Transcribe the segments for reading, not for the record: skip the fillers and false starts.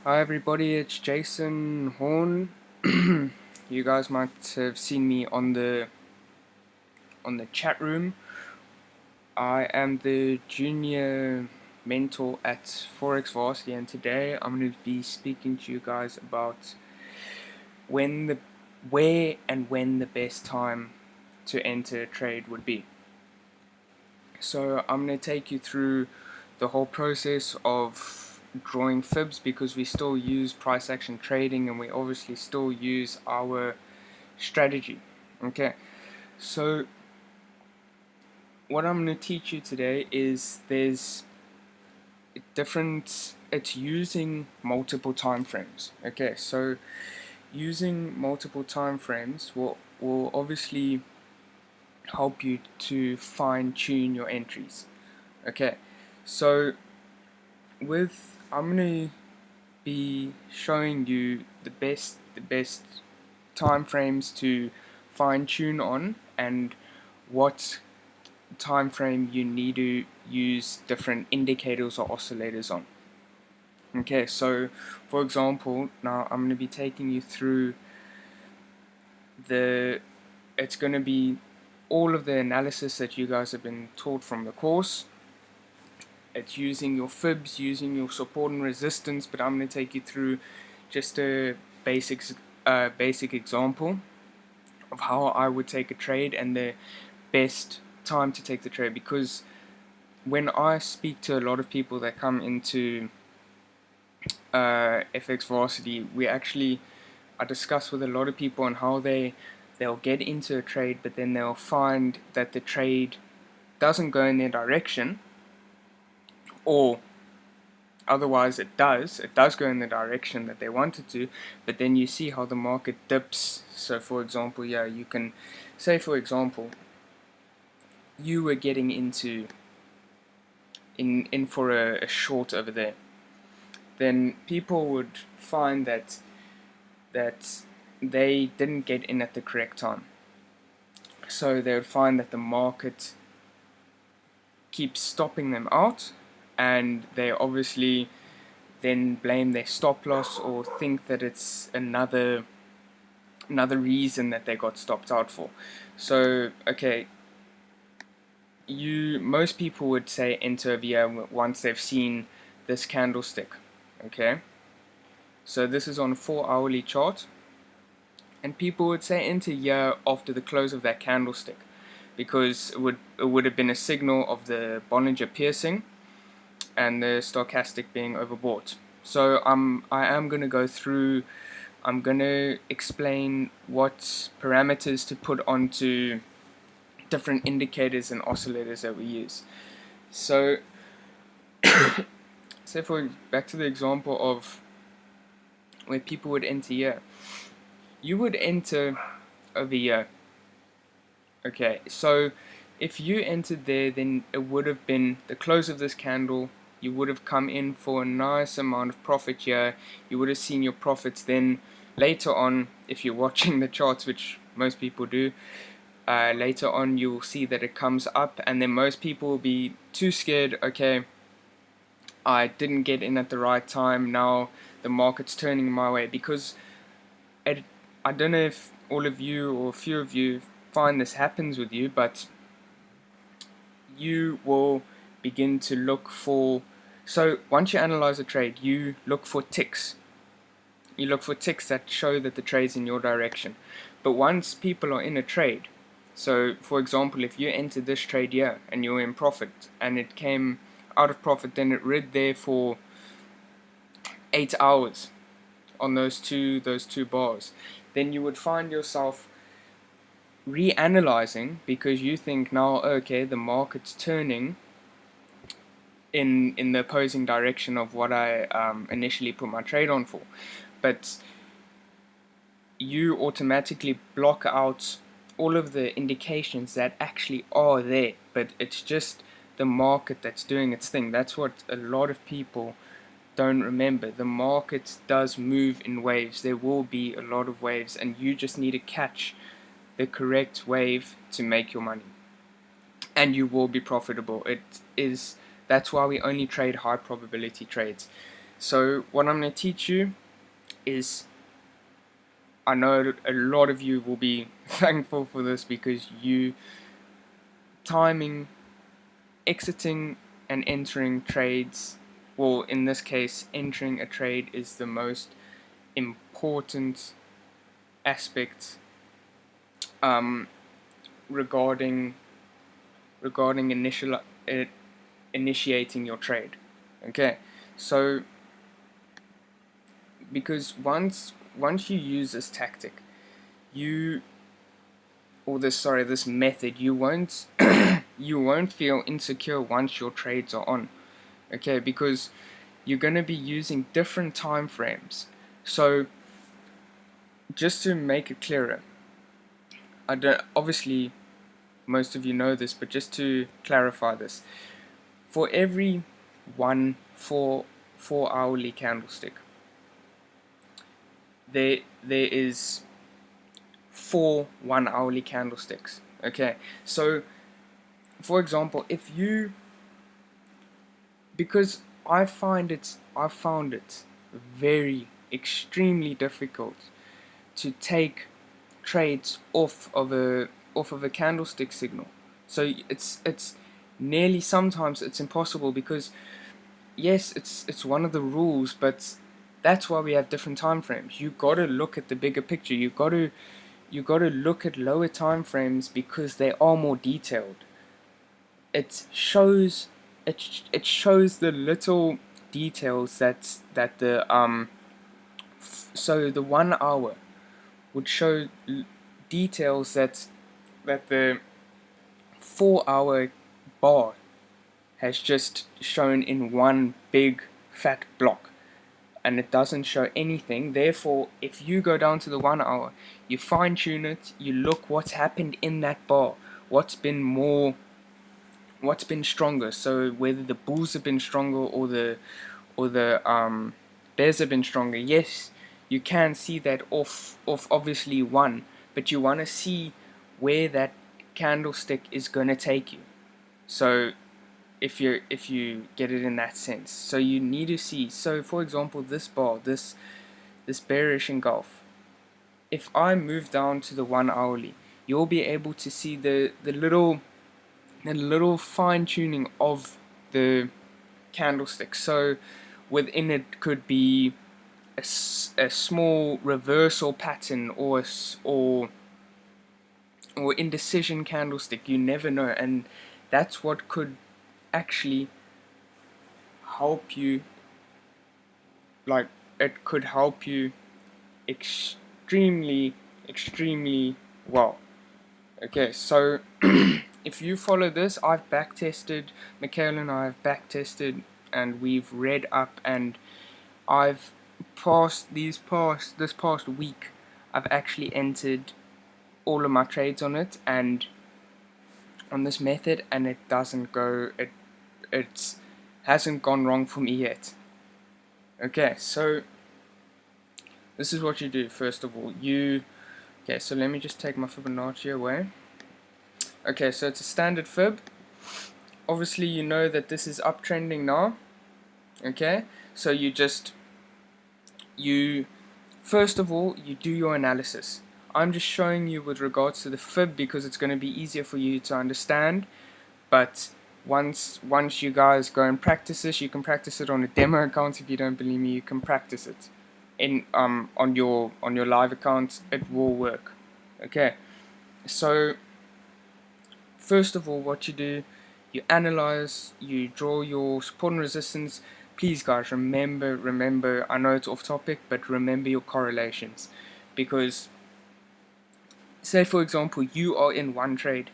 Hi everybody, it's Jason Horn. You guys might have seen me on the chat room. I am the junior mentor at Forex Varsity, and today I'm going to be speaking to you guys about where and when the best time to enter a trade would be. So I'm going to take you through the whole process of drawing fibs, because we still use price action trading and we obviously still use our strategy. Okay, so what I'm going to teach you today is it's using multiple time frames. Okay, so using multiple time frames will obviously help you to fine tune your entries. Okay, so I'm going to be showing you the best time frames to fine tune on, and what time frame you need to use different indicators or oscillators on. Okay, so for example, now I'm going to be taking you through it's going to be all of the analysis that you guys have been taught from the course. It's using your fibs, using your support and resistance, but I'm going to take you through just a basic example of how I would take a trade and the best time to take the trade. Because when I speak to a lot of people that come into FX Varsity, I discuss with a lot of people on how they'll get into a trade, but then they'll find that the trade doesn't go in their direction, or otherwise it does go in the direction that they wanted to, but then you see how the market dips. So for example, you can say, for example, you were getting into in for a short over there, then people would find that they didn't get in at the correct time. So they would find that the market keeps stopping them out, and they obviously then blame their stop loss or think that it's another reason that they got stopped out for. So okay, most people would say enter over here once they've seen this candlestick. Okay, so this is on a 4-hourly chart, and people would say enter here after the close of that candlestick, because it would have been a signal of the Bollinger piercing and the stochastic being overbought. So I am going to go through. I'm going to explain what parameters to put onto different indicators and oscillators that we use. So, back to the example of where people would enter here. You would enter over here. Okay, so if you entered there, then it would have been the close of this candle. You would have come in for a nice amount of profit here. You would have seen your profits. Then later on, if you're watching the charts, which most people do, later on you will see that it comes up, and then most people will be too scared. Okay, I didn't get in at the right time, now the market's turning my way. Because I don't know if all of you or a few of you find this happens with you, but you will begin to look for, so once you analyze a trade, you look for ticks. You look for ticks that show that the trade's in your direction. But once people are in a trade, so for example, if you entered this trade here and you were in profit and it came out of profit, then it rid there for 8 hours on those two bars, then you would find yourself reanalyzing, because you think now, okay, the market's turning in the opposing direction of what I initially put my trade on for. But you automatically block out all of the indications that actually are there, but it's just the market that's doing its thing. That's what a lot of people don't remember. The market does move in waves. There will be a lot of waves, and you just need to catch the correct wave to make your money, and you will be profitable. That's why we only trade high probability trades. So what I'm going to teach you is, I know a lot of you will be thankful for this, because you timing, exiting and entering trades, well, in this case entering a trade, is the most important aspect regarding initiating your trade. Okay, so because once you use this tactic, you or this method, you won't you won't feel insecure once your trades are on. Okay, because you're going to be using different time frames. So just to make it clearer, I don't, obviously most of you know this, but just to clarify this, for every one 4 hourly candlestick, there is 4 1 hourly candlesticks. Okay, so for example, if you, because I found it very extremely difficult to take trades off of a candlestick signal. So it's nearly, sometimes it's impossible, because yes, it's one of the rules, but that's why we have different time frames. You got to look at the bigger picture. You got to look at lower time frames, because they are more detailed. It shows it shows the little details that the so the 1 hour would show details that the 4 hour bar has just shown in one big fat block, and it doesn't show anything. Therefore, if you go down to the 1 hour, you fine tune it, you look what's happened in that bar, what's been stronger. So whether the bulls have been stronger or the bears have been stronger. Yes, you can see that off obviously one, but you want to see where that candlestick is going to take you. So if you get it in that sense, so you need to see. So for example, this bar, this bearish engulf, if I move down to the 1 hourly, you'll be able to see the little fine tuning of the candlestick. So within it could be a small reversal pattern, or indecision candlestick. You never know, and that's what could actually help you. Like, it could help you extremely well. Okay, so if you follow this, I've backtested, Michaela and I have backtested, and we've read up, and I've this past week, I've actually entered all of my trades on it, and on this method, and it hasn't gone wrong for me yet. Okay, so this is what you do. First of all, okay, so let me just take my Fibonacci away. Okay, so it's a standard fib. Obviously you know that this is uptrending now. Okay, so first of all, you do your analysis. I'm just showing you with regards to the fib, because it's going to be easier for you to understand. But once you guys go and practice this, you can practice it on a demo account. If you don't believe me, you can practice it in on your live account. It will work. Okay, so first of all, what you do, you analyze, you draw your support and resistance. Please guys, remember, I know it's off topic, but remember your correlations. Because say for example, you are in one trade,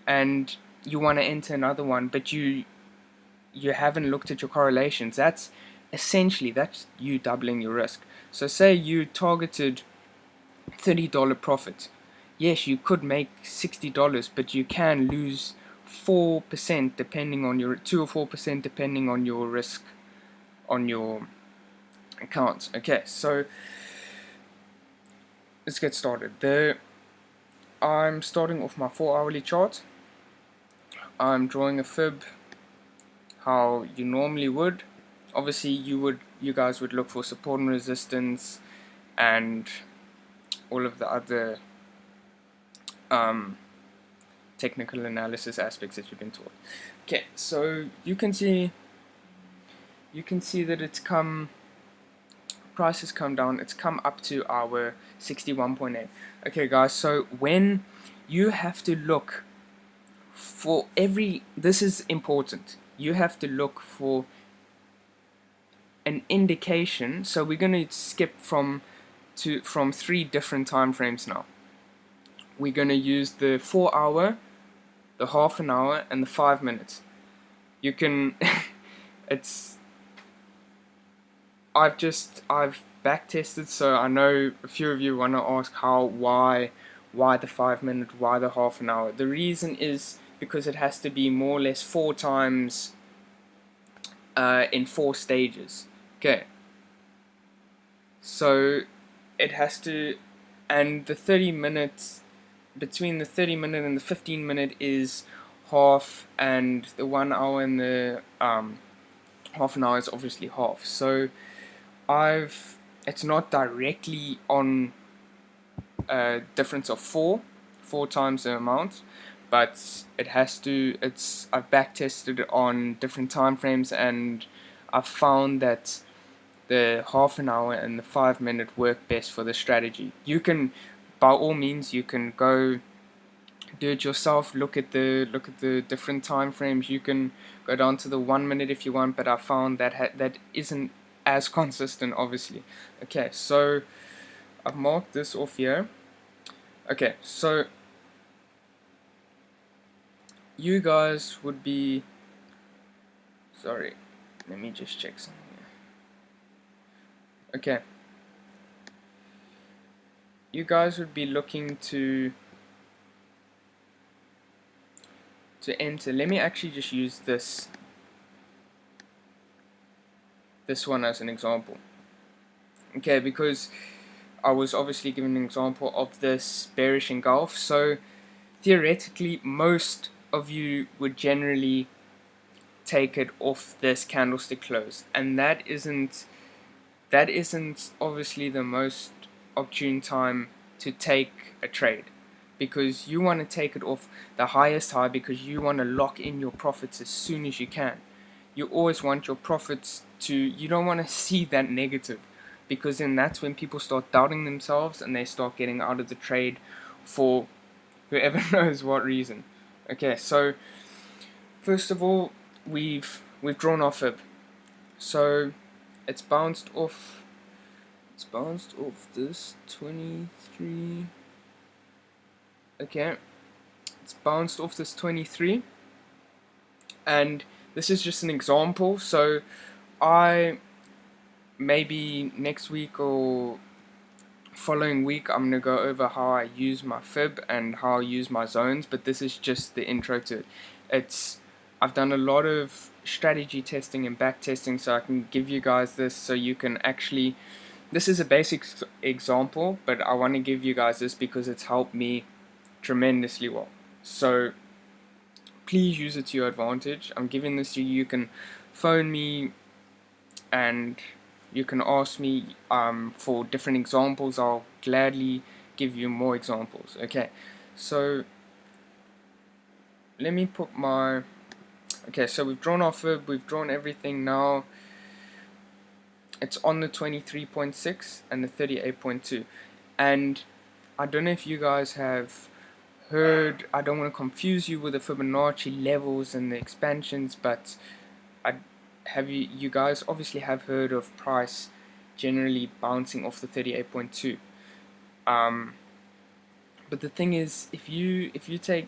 and you want to enter another one, but you haven't looked at your correlations. That's you doubling your risk. So say you targeted $30 profit. Yes, you could make $60, but you can lose 4% depending on your 2 or 4% depending on your risk on your accounts. Okay, so let's get started. I'm starting off my 4 hourly chart. I'm drawing a fib how you normally would. obviously you guys would look for support and resistance and all of the other technical analysis aspects that you've been taught. Okay, so you can see that price has come down. It's come up to our 61.8. Okay guys, so when you have to look for this is important, you have to look for an indication. So we're going to skip from 3 different time frames now. We're going to use the 4 hour, the half an hour, and the 5 minutes. You can it's I've back tested, so I know a few of you want to ask why the 5 minute, why the half an hour. The reason is because it has to be more or less 4 times in 4 stages. Okay, so it has to, and the 30 minutes, between the 30 minute and the 15 minute is half, and the 1 hour and the half an hour is obviously half. So it's not directly on a difference of 4 times the amount, but it has to, I've back tested on different time frames, and I've found that the half an hour and the 5 minute work best for the strategy. You can, by all means, you can go do it yourself, look at the different time frames. You can go down to the 1 minute if you want, but I found that that isn't as consistent, obviously. Okay, so I've marked this off here. Okay, so you guys would be, sorry, let me just check something here. Okay, you guys would be looking to enter. Let me actually just use this one as an example. Okay, because I was obviously given an example of this bearish engulf, so theoretically most of you would generally take it off this candlestick close, and that isn't obviously the most opportune time to take a trade, because you want to take it off the highest high, because you want to lock in your profits as soon as you can. You always want your profits to, you don't want to see that negative, because then that's when people start doubting themselves and they start getting out of the trade for whoever knows what reason. Okay, so first of all, we've drawn our fib. So it's bounced off this 23. Okay, it's bounced off this 23, and this is just an example. So maybe next week or following week, I'm gonna go over how I use my fib and how I use my zones, but this is just the intro to it. I've done a lot of strategy testing and back testing, so I can give you guys this, so you can actually, this is a basic example, but I want to give you guys this because it's helped me tremendously well. So please use it to your advantage. I'm giving this to you. You can phone me and you can ask me for different examples. I'll gladly give you more examples. Okay, so let me put my, okay, so we've drawn our fib, we've drawn everything. Now it's on the 23.6 and the 38.2, and I don't know if you guys have heard, I don't want to confuse you with the Fibonacci levels and the expansions, but you guys obviously have heard of price generally bouncing off the 38.2. But the thing is, if you take,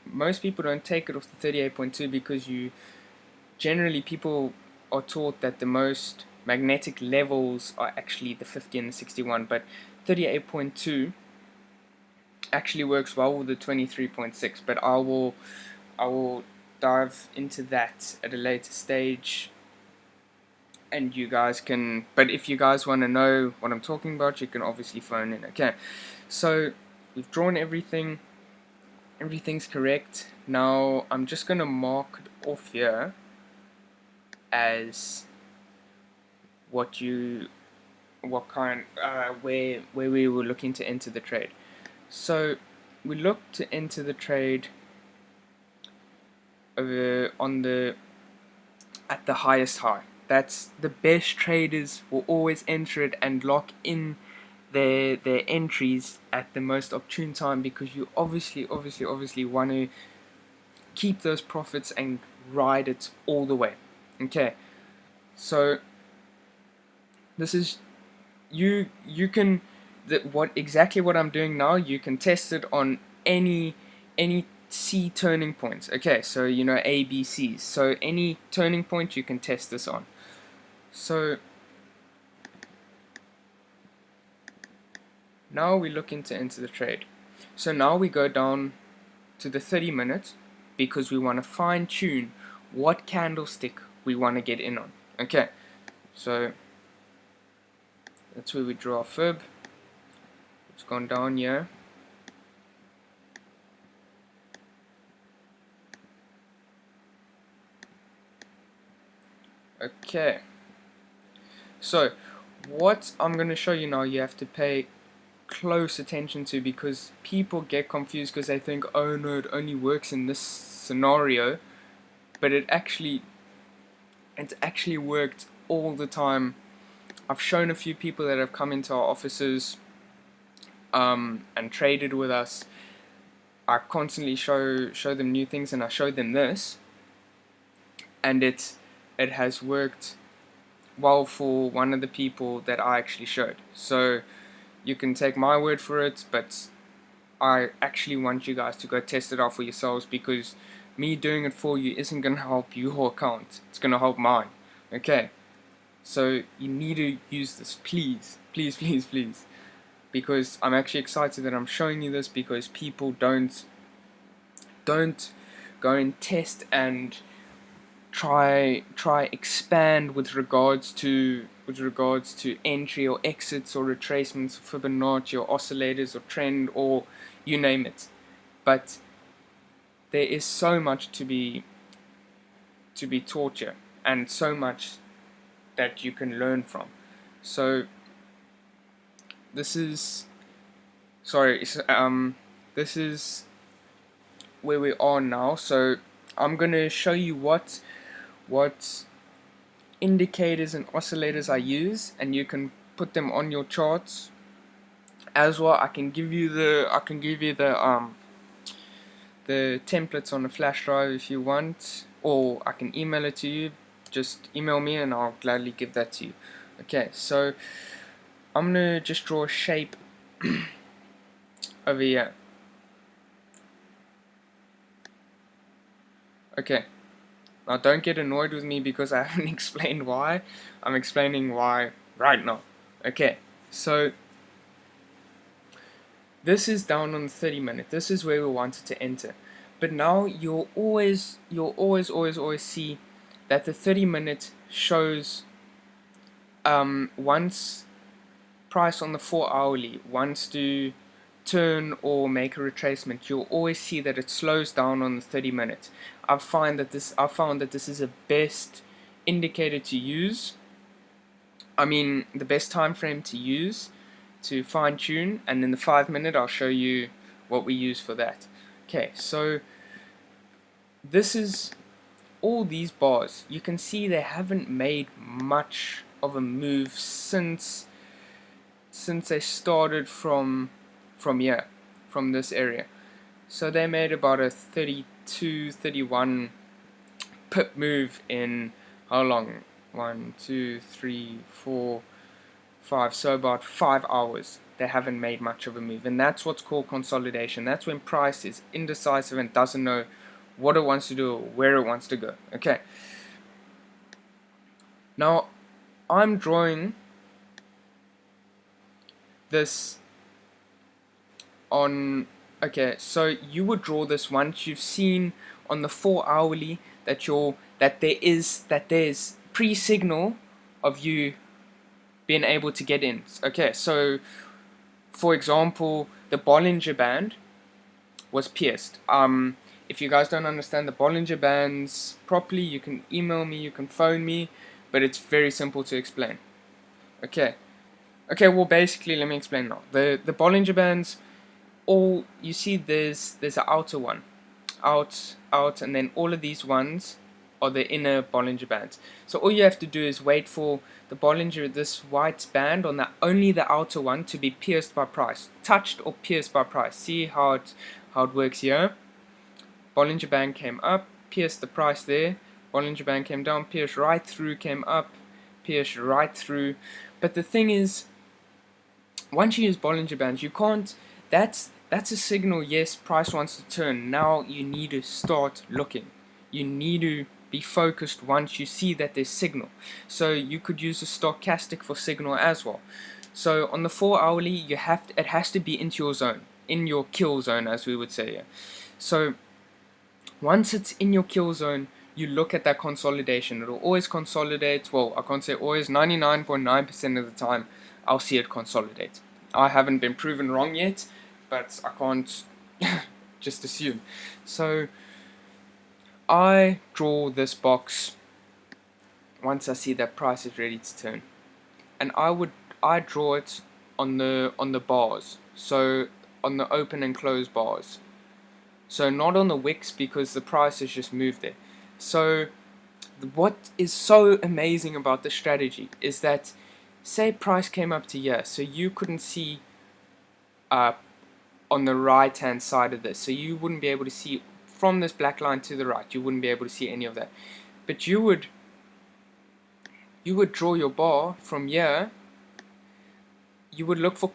most people don't take it off the 38.2 because people are taught that the most magnetic levels are actually the 50 and the 61, but 38.2 actually works well with the 23.6, but I will dive into that at a later stage, and you guys can, but if you guys want to know what I'm talking about, you can obviously phone in. Okay, so we've drawn everything, everything's correct. Now I'm just going to mark it off here as where we were looking to enter the trade. So we looked to enter the trade at the highest high. That's the best traders will always enter it and lock in their entries at the most opportune time, because you obviously want to keep those profits and ride it all the way. Okay, so this is you can what I'm doing now. You can test it on any C turning points. Okay, so you know A, B, C's. So any turning point you can test this on. So now we look into enter the trade. So now we go down to the 30 minutes because we want to fine tune what candlestick we want to get in on. Okay, so that's where we draw a fib. It's gone down here. Okay, so what I'm going to show you now, you have to pay close attention to, because people get confused because they think, oh no, it only works in this scenario, but it's actually worked all the time. I've shown a few people that have come into our offices and traded with us. I constantly show them new things, and I showed them this, and it has worked well for one of the people that I actually showed. So you can take my word for it, but I actually want you guys to go test it out for yourselves, because me doing it for you isn't going to help your account. It's going to help mine. Okay, so you need to use this, please, because I'm actually excited that I'm showing you this, because people don't go and test and try expand with regards to entry or exits or retracements, Fibonacci or oscillators or trend or you name it. But there is so much to be taught here, and so much that you can learn from. So this is this is where we are now. So I'm gonna show you what indicators and oscillators I use, and you can put them on your charts as well. I can give you the templates on a flash drive if you want, or I can email it to you. Just email me and I'll gladly give that to you. Okay, so I'm gonna just draw a shape over here. Okay, now don't get annoyed with me because I haven't explained why. I'm explaining why right now. Okay, so this is down on the 30 minute. This is where we wanted to enter. But now you'll always see that the 30 minute shows once price on the 4 hourly wants to turn or make a retracement, you'll always see that it slows down on the 30 minutes. I've found that this is a best indicator to use. I mean, the best time frame to use to fine tune, and in the 5 minute I'll show you what we use for that. Okay, so this is all these bars. You can see they haven't made much of a move since they started from here, from this area. So they made about a 32, 31 pip move in how long? 1, 2, 3, 4, 5. So about 5 hours. They haven't made much of a move, and that's what's called consolidation. That's when price is indecisive and doesn't know what it wants to do or where it wants to go. Okay. Now I'm drawing this on. Okay, so you would draw this once you've seen on the 4 hourly that there's pre-signal of you being able to get in. Okay, so for example, the Bollinger Band was pierced. If you guys don't understand the Bollinger Bands properly, you can email me, you can phone me, but it's very simple to explain. Okay. Okay, well basically let me explain now. The Bollinger Bands, all you see, there's an outer one. Out, and then all of these ones are the inner Bollinger Bands. So all you have to do is wait for the Bollinger, this white band on only the outer one, to be pierced by price. Touched or pierced by price. See how it works here? Bollinger Band came up, pierced the price there. Bollinger Band came down, pierced right through, came up, pierced right through. But the thing is, once you use Bollinger Bands, you can't. That's a signal. Yes, price wants to turn. Now you need to start looking. You need to be focused once you see that there's signal. So you could use a stochastic for signal as well. So on the 4 hourly, it has to be into your zone, in your kill zone, as we would say here. So once it's in your kill zone, you look at that consolidation. It'll always consolidate. Well, I can't say always. 99.9% of the time, I'll see it consolidate. I haven't been proven wrong yet, but I can't just assume. So I draw this box once I see that price is ready to turn, and I draw it on the bars. So on the open and close bars. So not on the wicks, because the price has just moved there. So what is so amazing about this strategy is that, say price came up to here, so you couldn't see on the right hand side of this, so you wouldn't be able to see from this black line to the right, you wouldn't be able to see any of that, but you would draw your bar from here. You would look for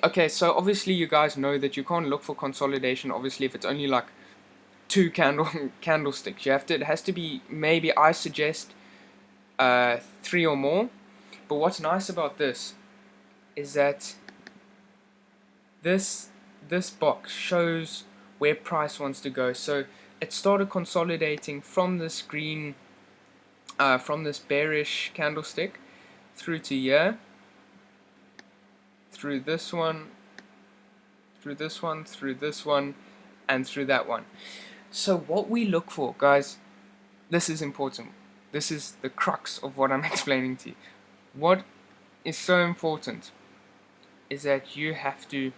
okay, so obviously you guys know that you can't look for consolidation, obviously, if it's only like two candlesticks. It has to be, maybe I suggest 3 or more. But what's nice about this is that this box shows where price wants to go. So it started consolidating from this green, from this bearish candlestick through to here, through this one, through this one, through this one, and through that one. So what we look for, guys, this is important. This is the crux of what I'm explaining to you. What is so important is that you have to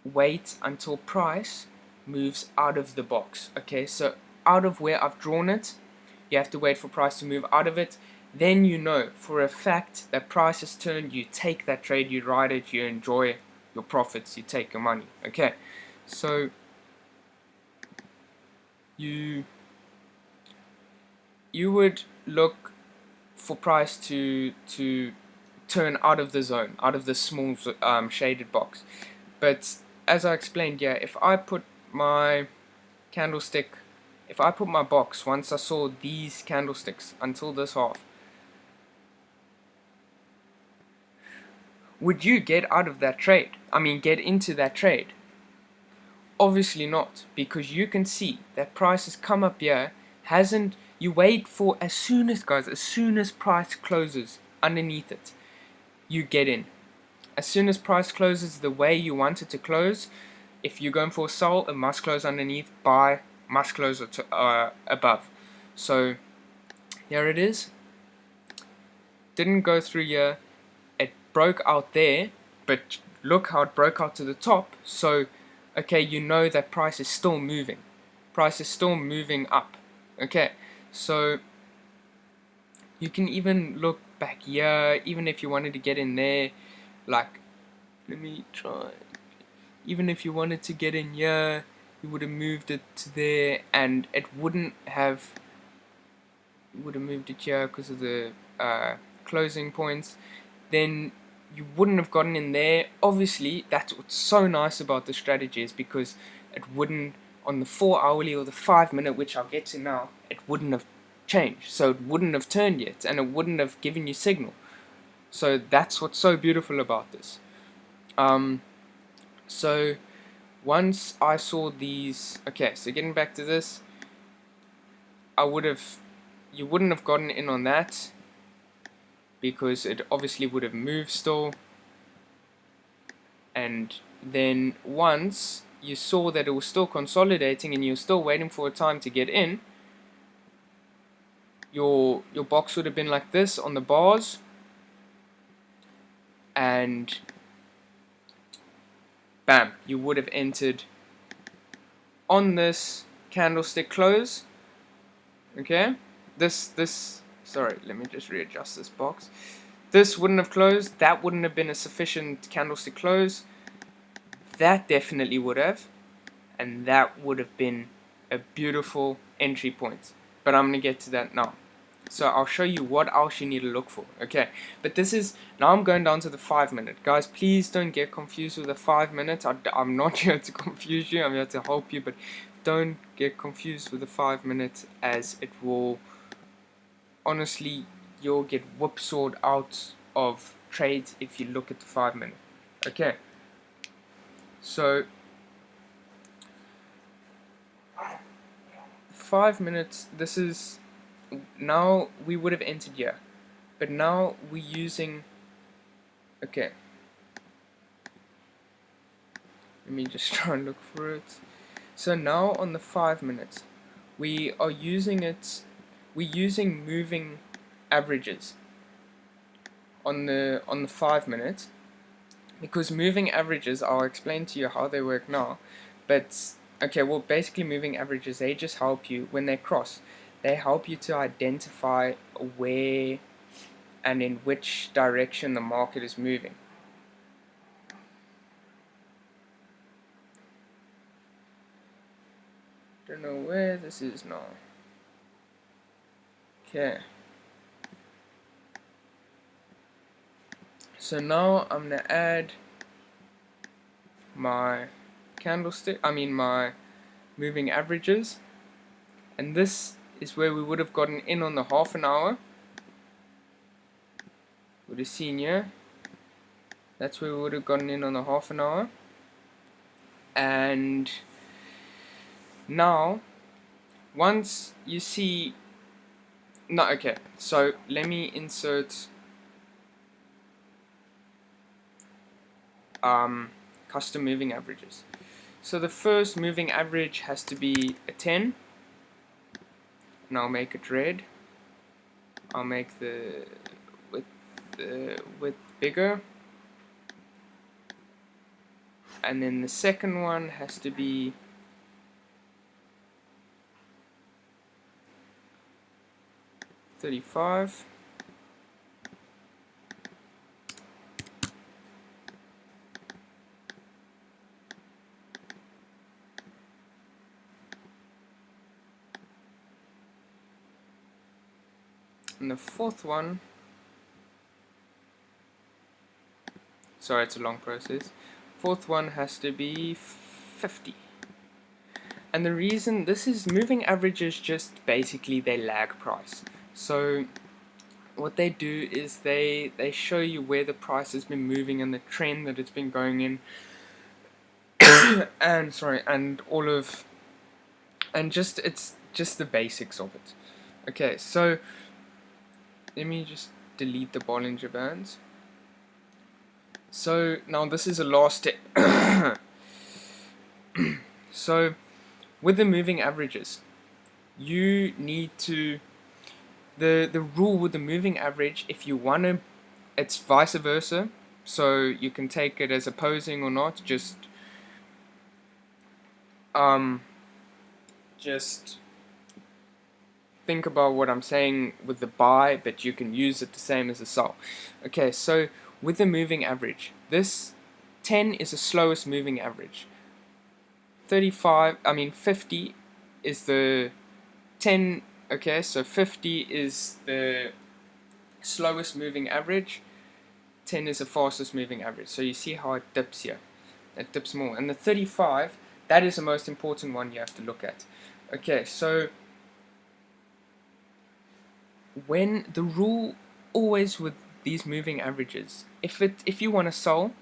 wait until price moves out of the box. Okay, so out of where I've drawn it, you have to wait for price to move out of it. Then you know for a fact that price has turned. You take that trade, you ride it, you enjoy your profits, you take your money. Okay, so you would look for price to turn out of the zone, out of the small shaded box. But as I explained, yeah, if I put my candlestick, if I put my box, once I saw these candlesticks until this half, would you get out of that trade? I mean, get into that trade? Obviously not, because you can see that price has come up here, hasn't. You wait for, as soon as price closes underneath it, you get in. As soon as price closes the way you want it to close, if you're going for a sell, it must close underneath. Buy must close above. So here it is. Didn't go through here. It broke out there, but look how it broke out to the top. So okay, you know that price is still moving. Price is still moving up. Okay, so you can even look back here, even if you wanted to get in there, like, let me try. Even if you wanted to get in here, you would have moved it to there, and it wouldn't have. You would have moved it here because of the closing points. Then you wouldn't have gotten in there. Obviously, that's what's so nice about the strategy, is because it wouldn't, on the 4 hourly or the 5 minute, which I'll get to now, it wouldn't have changed. So it wouldn't have turned yet, and it wouldn't have given you signal. So that's what's so beautiful about this. So once I saw these, okay, so getting back to this, you wouldn't have gotten in on that, because it obviously would have moved still. And then once you saw that it was still consolidating and you're still waiting for a time to get in, your box would have been like this on the bars, and bam, you would have entered on this candlestick close. Okay, sorry, let me just readjust this box. This wouldn't have closed, that wouldn't have been a sufficient candlestick close, that definitely would have, and that would have been a beautiful entry point. But I'm going to get to that now. So I'll show you what else you need to look for. Okay, but this is, now I'm going down to the 5 minute. Guys, please don't get confused with the 5 minutes. I'm not here to confuse you, I'm here to help you, but don't get confused with the 5 minutes, as it will, honestly, you'll get whipsawed out of trades if you look at the 5 minute. Okay, so 5 minutes, this is, now we would have entered here, but now we're using, okay, let me just try and look for it. So now on the 5 minutes, we are using it, we're using moving averages on the 5 minutes, because moving averages, I'll explain to you how they work now, but okay, well, basically moving averages, they just help you when they cross, they help you to identify where and in which direction the market is moving. Don't know where this is now. Okay, so now I'm gonna add my candlestick, my moving averages, and this is where we would have gotten in on the half an hour. Would have seen here, that's where we would have gotten in on the half an hour. And now once you see, no, okay, so let me insert custom moving averages. So the first moving average has to be a 10, and I'll make it red. I'll make the width bigger, and then the second one has to be 35. And the fourth one, sorry, it's a long process. Fourth one has to be 50. And the reason, this is moving averages, just basically they lag price. So what they do is they show you where the price has been moving and the trend that it's been going in, and all of, and just, it's just the basics of it. Okay, so let me just delete the Bollinger Bands. So now this is a last step. So with the moving averages, you need to, the rule with the moving average, if you want to, it's vice versa, so you can take it as opposing or not, just think about what I'm saying with the buy, but you can use it the same as the sell. Okay, so with the moving average, this 10 is the slowest moving average. 50 is the 10, okay, so 50 is the slowest moving average, 10 is the fastest moving average. So you see how it dips here, it dips more. And the 35, that is the most important one you have to look at. Okay, so when the rule always with these moving averages, if you want to sell,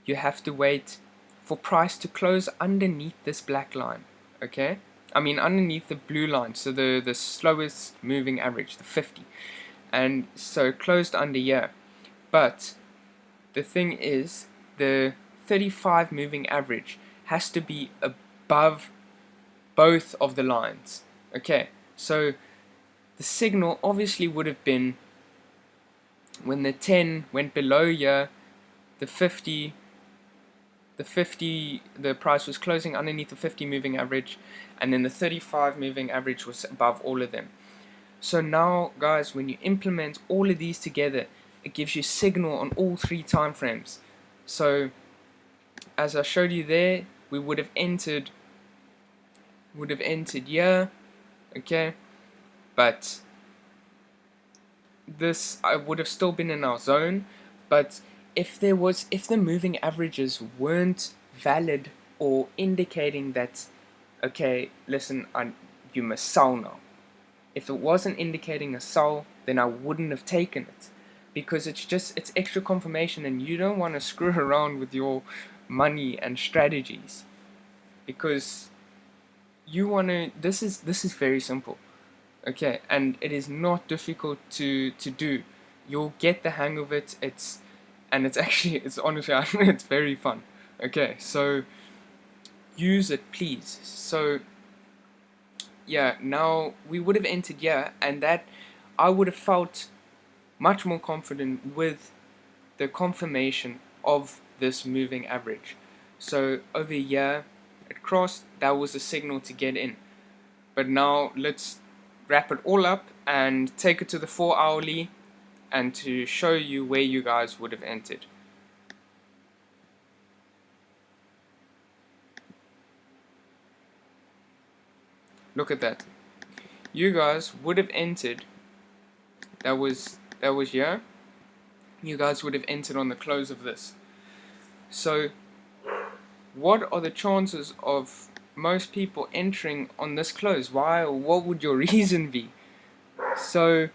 you have to wait for price to close underneath this black line, okay? Underneath the blue line, so the slowest moving average, the 50, and so closed under here. But the thing is, the 35 moving average has to be above both of the lines. Okay, so the signal obviously would have been when the 10 went below here, the 50, the price was closing underneath the 50 moving average, and then the 35 moving average was above all of them. So now, guys, when you implement all of these together, it gives you signal on all three time frames. So as I showed you there, we would have entered here, okay, but this, I would have still been in our zone. But if the moving averages weren't valid or indicating that, okay, listen, you must sell now. If it wasn't indicating a sell, then I wouldn't have taken it, because it's extra confirmation, and you don't want to screw around with your money and strategies, because you want to. This is very simple, okay, and it is not difficult to do. You'll get the hang of it. It's actually, it's honestly, it's very fun. Okay, so use it, please. So yeah, now we would have entered here, and that I would have felt much more confident with the confirmation of this moving average. So over here it crossed, that was a signal to get in. But now let's wrap it all up and take it to the 4 hourly and to show you where you guys would have entered. Look at that. You guys would have entered, that was here. You guys would have entered on the close of this. So what are the chances of most people entering on this close? Why? What would your reason be? So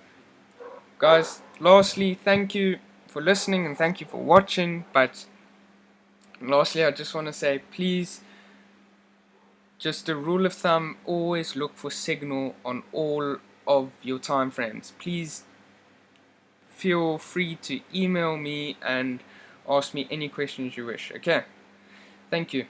guys, lastly, thank you for listening and thank you for watching. But lastly, I just want to say, please, just a rule of thumb, always look for signal on all of your time frames. Please feel free to email me and ask me any questions you wish. Okay, thank you.